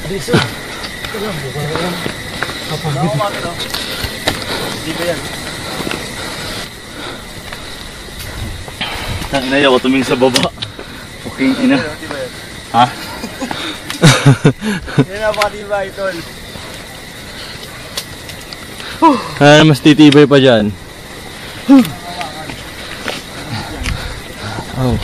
Adiso. Ito lang, buka na lang. Kapag dito. Hindi ba yan? Tangina ako tumingin sa baba. Okay, ina. Ha? Yan na ba, diba, idol? Mas titibay pa dyan. Oh.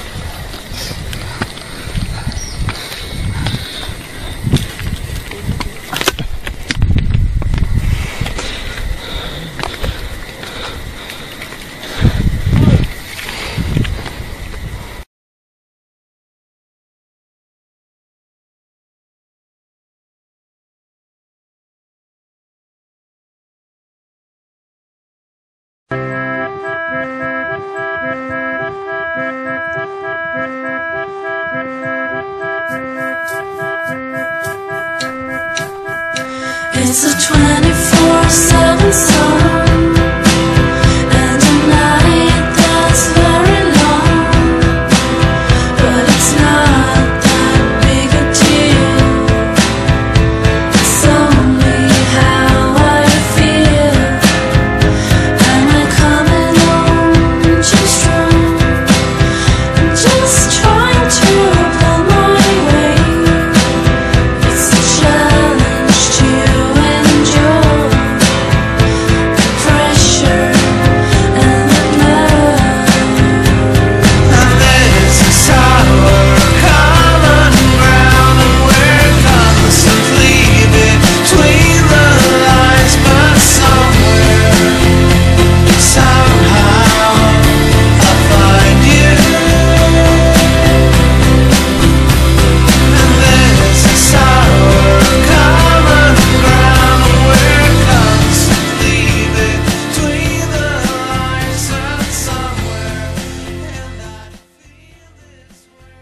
It's a 24/7 song, and a night that's very long, but it's not that big a deal. It's only how I feel. Am I coming on too strong? I'm just trying to pull my weight. It's a challenge to endure the pressure and the nerve. And there's a sour common ground, and we're constantly between the lines, but somewhere, somehow, I'll find you. And there's a sour common ground, and we're constantly between the lines, and somewhere, and I feel this way.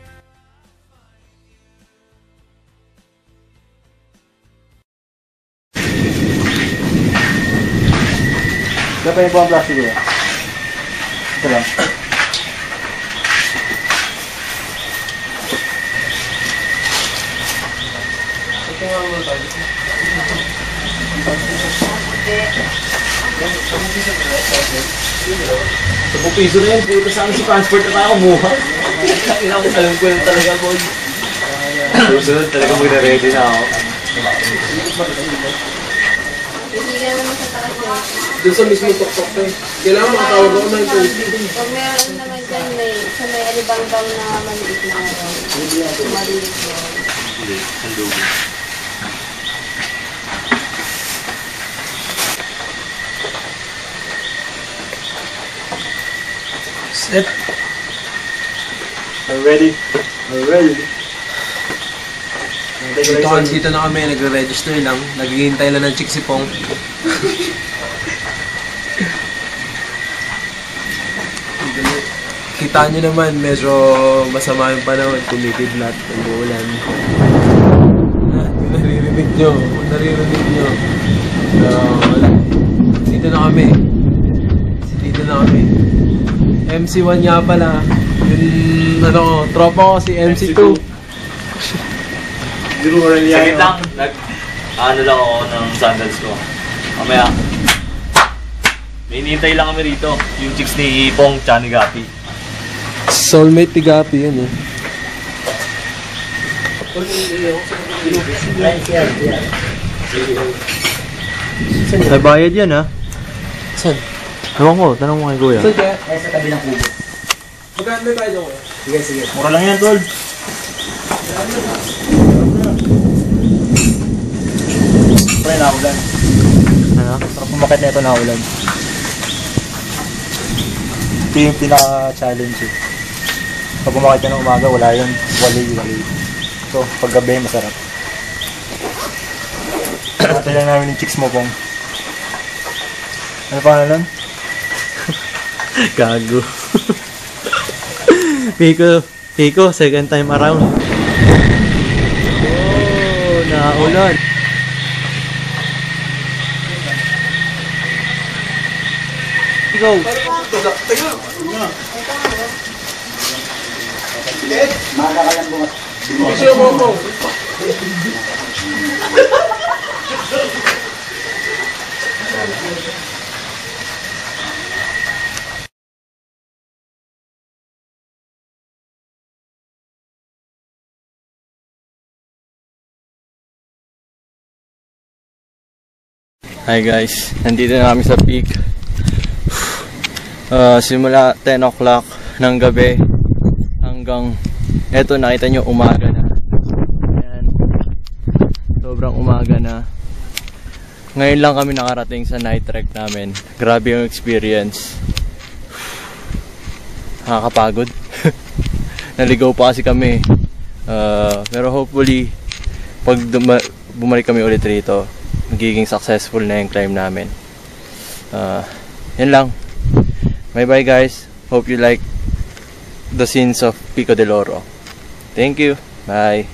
Dapat yung buwang plastic ko yan. Ito lang. Ito nga muna tayo. 10 piso na yan. Puto saan si transport na tayo kumuha. Alam ko na talaga, boy. Susunod talaga magna-ready na ako. Doon sa mismo tok-tok to eh. Kailangan makatawag ako ng ito. Pag meron naman dyan, sa may alibang-bang na maliit na araw. Maliit yun. Hindi, sandugo. Set. I'm ready. I'm ready. Dito na kami, nagre-register lang. Naghihintay lang ng chick si Pong. Kita nyo naman, medyo masama yung panahon. Kumikidlat, nag-uulan. Yung naririnig nyo. Wala. Dito na kami. MC1 nga pala. Yung tropa ko si MC2. Sige lang, ano lang ako ng sandals ko. Mamaya, may hinihintay lang kami rito. Yung chicks ni Pong, tsaka ni Gapi. Soulmate ni Gapi yun eh. May bayad yan ha? Saan? Ewan ko, tanong mo kay Kuya. Saan kaya? Sa tabi ng kubo. Magkano may bayad ako? Sige. Mura lang yan, tol. Pre, naulan. Ano? Sarap pumakit na ito naulan. Ito yung pinaka-challenge eh. Pag pumakit ka ng umaga, wala yun. Wali. So, pag gabi, masarap. Natin lang namin yung chicks mo, Pong. Ano pa nun? Gago. Pico, second time around. Oh, naulan. Go. Maaga ka lang bukas. Picture mo po. Hi guys, nandito na kami sa peak. Simula 10 o'clock ng gabi hanggang eto, nakita nyo, umaga na. Ayan. Sobrang umaga na. Ngayon lang kami nakarating sa night trek namin. Grabe yung experience. Nakakapagod. Naligaw pa kasi kami. Pero hopefully pag bumalik kami ulit rito, magiging successful na yung climb namin. Yan lang. Bye bye guys. Hope you like the scenes of Pico del Oro. Thank you. Bye.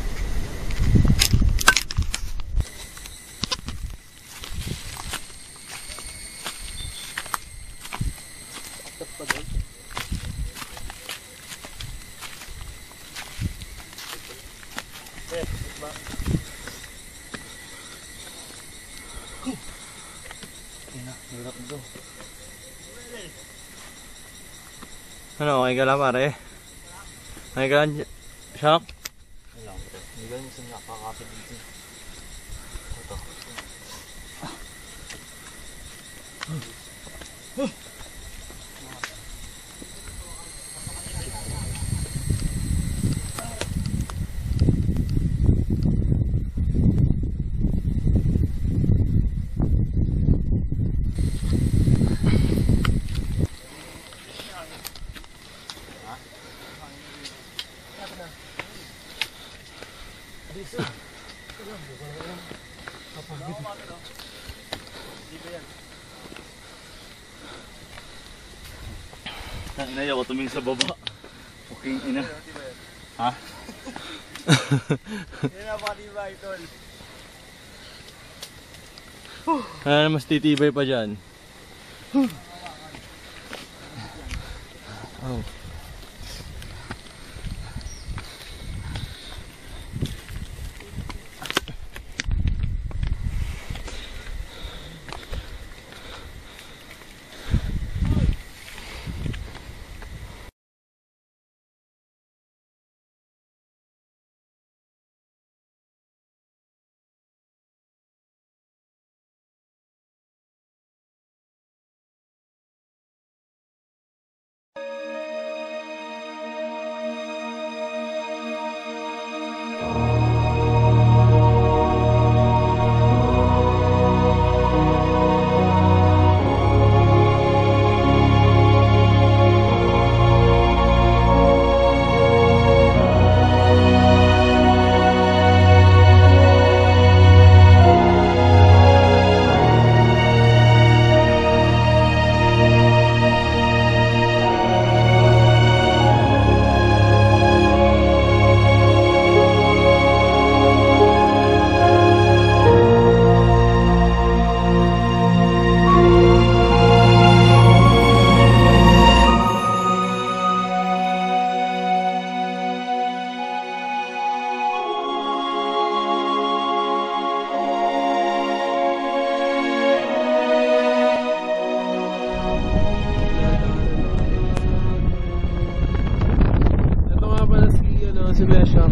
Ano, okay ka lang pare? Okay ka lang, Shock? Wala ko ito. Hindi ba yung nakakapit dito? Ito. Tangina, ayaw ko tumingin sa baba. Okay, ina. Ha? Yan na pati ba ito? Mas titibay pa dyan. Oh.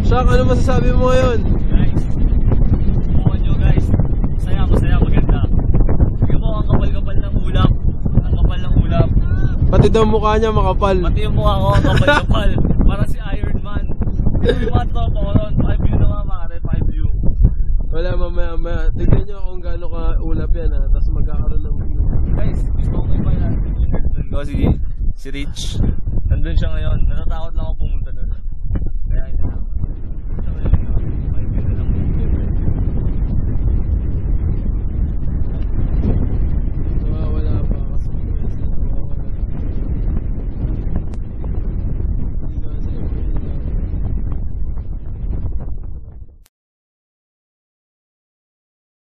Shock, ano masasabi mo ngayon? Guys, buwan nyo guys. Masaya, maganda. Sige mo, ang kapal-kapal ng ulap. Ang kapal ng ulap. Pati daw mukha niya makapal. Pati yung mukha ko, ang kapal-kapal. Para si Iron Man. Yung mga tropa ko ron, 5 view na nga mare, 5 view. Wala, mamaya. Tignan nyo kung gaano ka ulap yan ha. Tapos magkakaroon ng view. Guys, gusto ko kayo ba yan? Yung girlfriend ko, si Rich. Nandun siya ngayon. Natatakot lang ako pumunta doon.